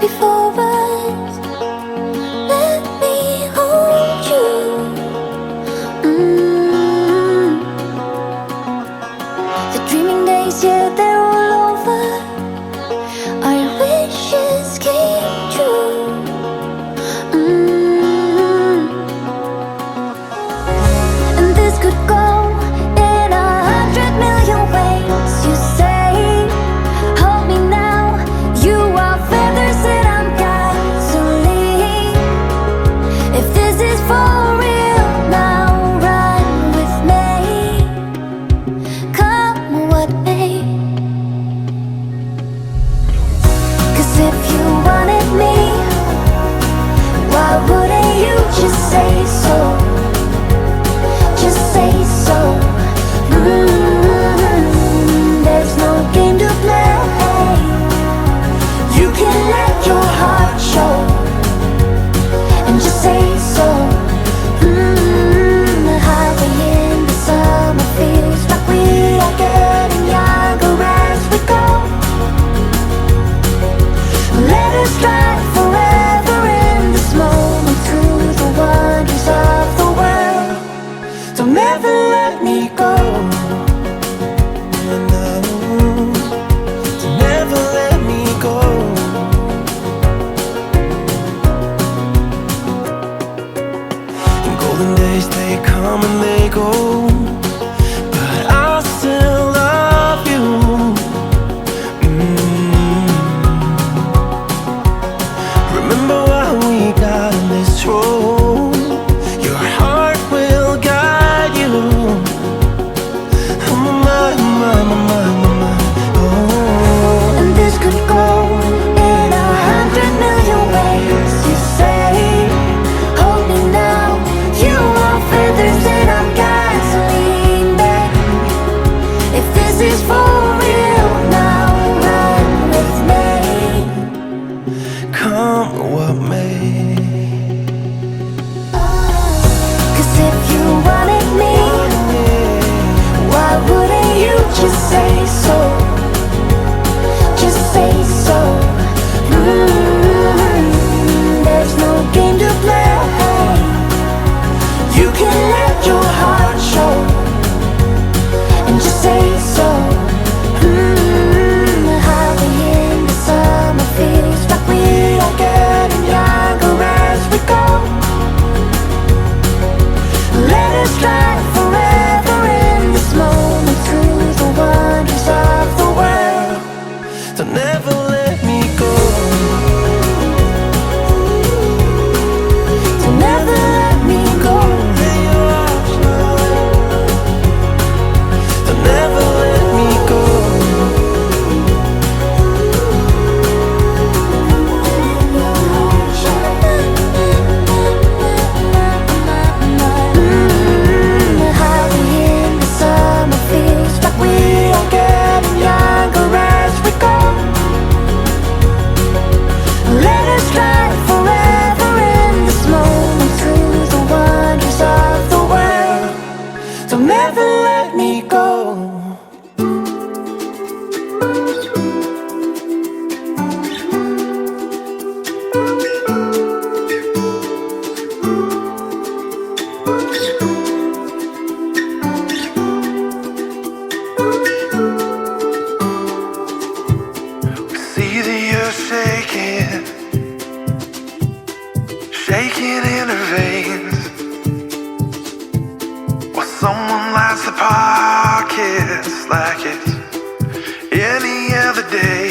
before us. Let me hold you. The dreaming days, yeah, they're all over. Our wishes came true. And this could go in 100 million ways. You say, hold me now. You are feathers and I'm gasoline. If this is for real, now run with me. Come what may. 'Cause if you wanted me, why wouldn't you just say so? Just say so. There's no game to play. You can let your heart show and just say so. Highway in the summer feels like we are getting younger as we go. Let us drive forever in this moment through the wonders of the world. Don't ever let me go. Don't ever let me go. And golden days, they come and they go, but I'll still love you. Remember why we got on this road. Your heart will guide you. And this could go in 100 million ways. You say, hold me now. You are feathers and I'm gasoline, babe. If this is for real, now run with me. Come what may. 'Cause if you wanted me, why wouldn't you just say so? Just say so. There's no game to play. You can let your heart show and just say so. Highway in the summer feels like we are getting younger as we go. Let us drive forever in this moment through the wonders of the world. Don't ever let me go. Don't ever let me go. Don't ever let me go. Highway in the summer feels like we are getting younger as we go. Let us drive forever in this moment through the wonders of the world. Don't ever let me go. See the earth shaking, shaking in her veins, while someone lights the pockets like it's any other day.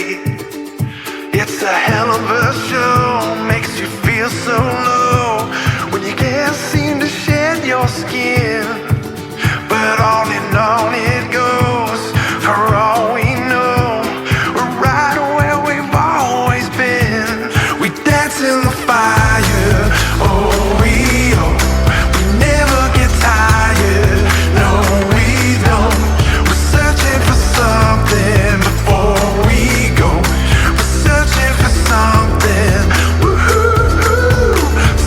It's a hell of a show, makes you feel so low when you can't seem to shed your skin. But on and on it goes, for all we know, we're right where we've always been. We dance in the fire, oh we never get tired, no we don't. We're searching for something before we go. We're searching for something, woo-hoo-hoo,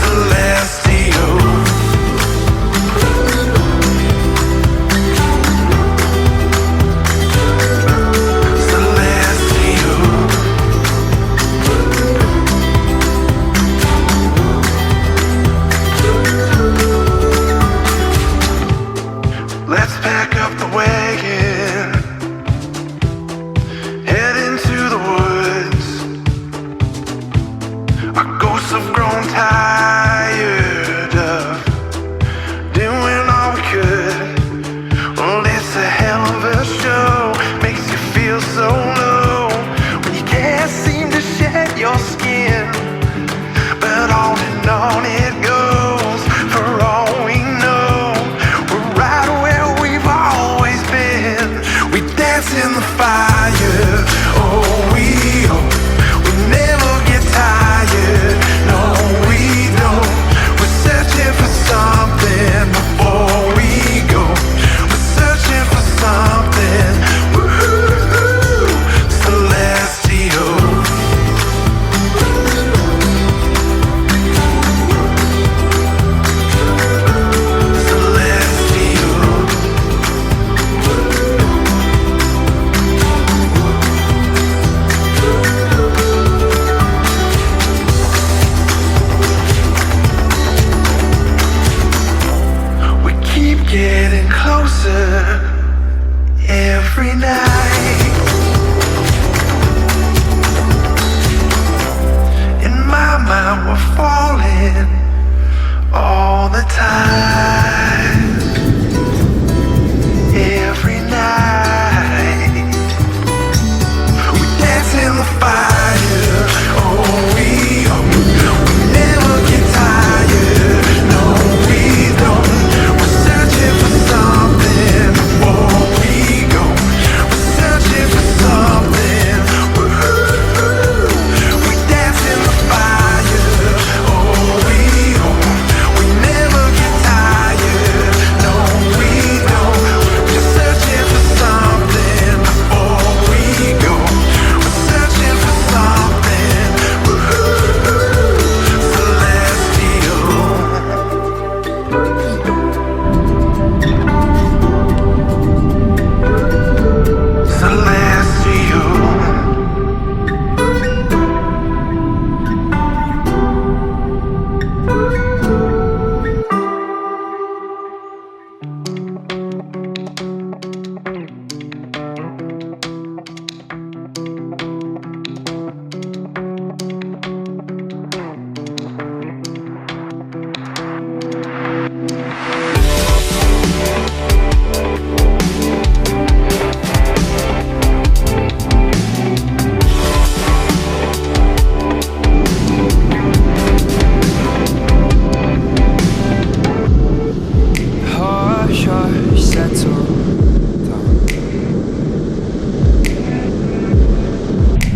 celestial. Celestial. us have grown tired of doing all we could. Well, it's a hell of a show, makes you feel so low when you can't seem to shed your skin. But on and on it goes, for all we know, we're right where we've always been. We dance in the fire, oh we never get tired, no we don't. We're searching for something before we go. We're searching for something, woo-hoo-hoo, celestial. Getting closer every night. In my mind we're falling all the time. Every night we dance in the fire. Oh we never get tired. No we don't. For something before we go. We're searching for something. Woo-hoo-hoo. We dance in the fire. Oh, we never get tired. No, we don't. We're searching for something before we go. We're searching for something. Woo-hoo-hoo. Celestial.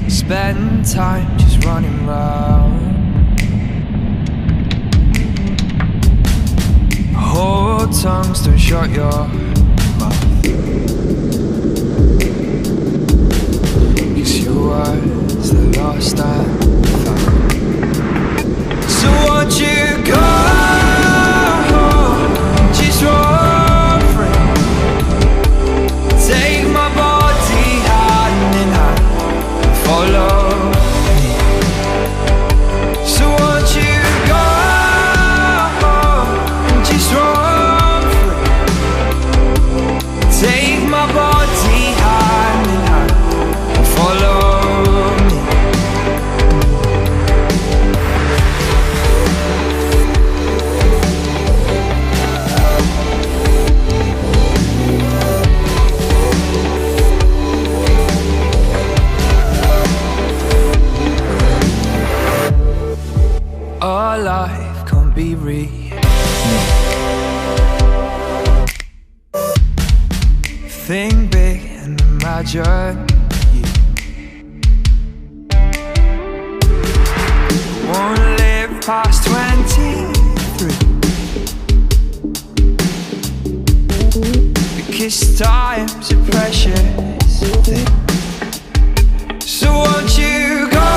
Spend time just running round. Hold tongues, don't shut your mouth. 'Cause your words, they're lost and found. So won't you go, just run free. Take my body hand in hand. Follow me. So won't you go and just run free. Take my body hand in hand and follow me. Our life can't be remade. Think big and imagine you won't live past 23, because time's a precious thing. So won't you go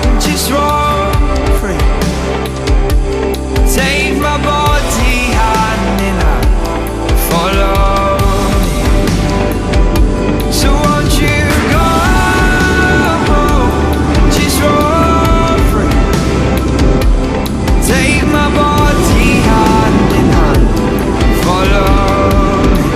and just run free. Take my body hand in hand, follow me. So won't you go and just run free. Take my body hand in hand, follow me.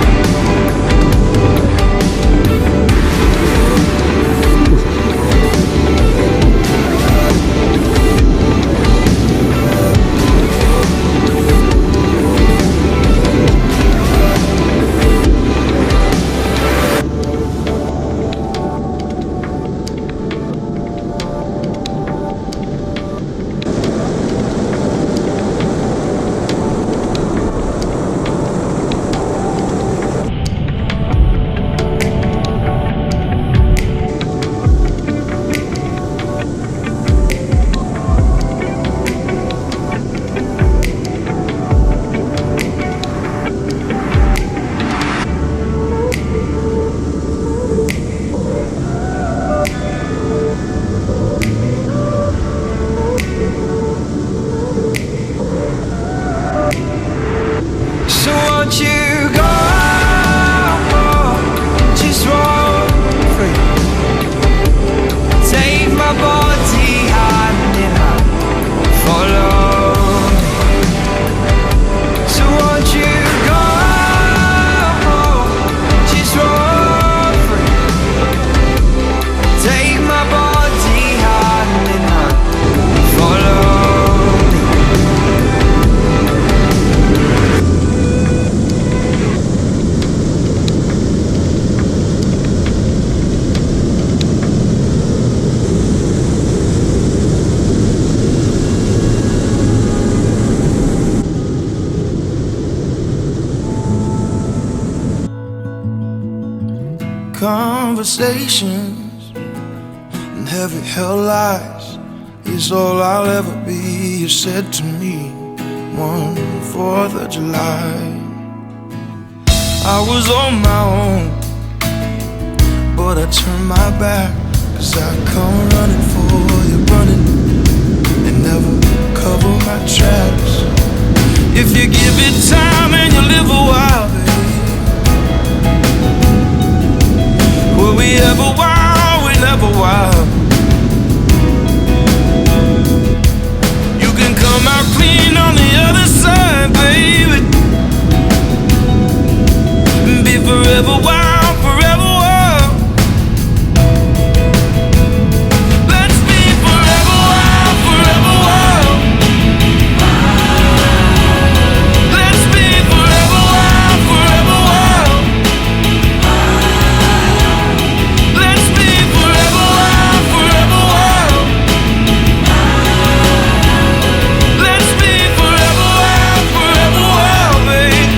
conversations and heavy hell lies is all I'll ever be. You said to me one 4th of July. I was on my own, but I turned my back, 'cause I come running for you, running and never cover my tracks. If you give it time and you live a while, baby, were we ever wild? We never wild. You can come out clean on the other side, baby. Be forever wild, forever wild. Let's be forever wild, forever wild. Let's be forever wild, forever wild. Let's be forever wild, forever wild. Let's be forever wild, forever wild, babe.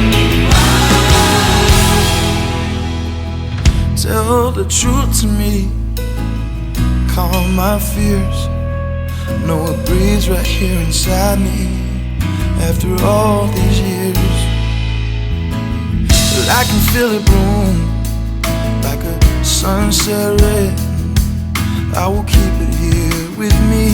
Tell the truth to me, calm my fears. Know it breathes right here inside me after all these years. But I can feel it bloom like a sunset red. I will keep it here with me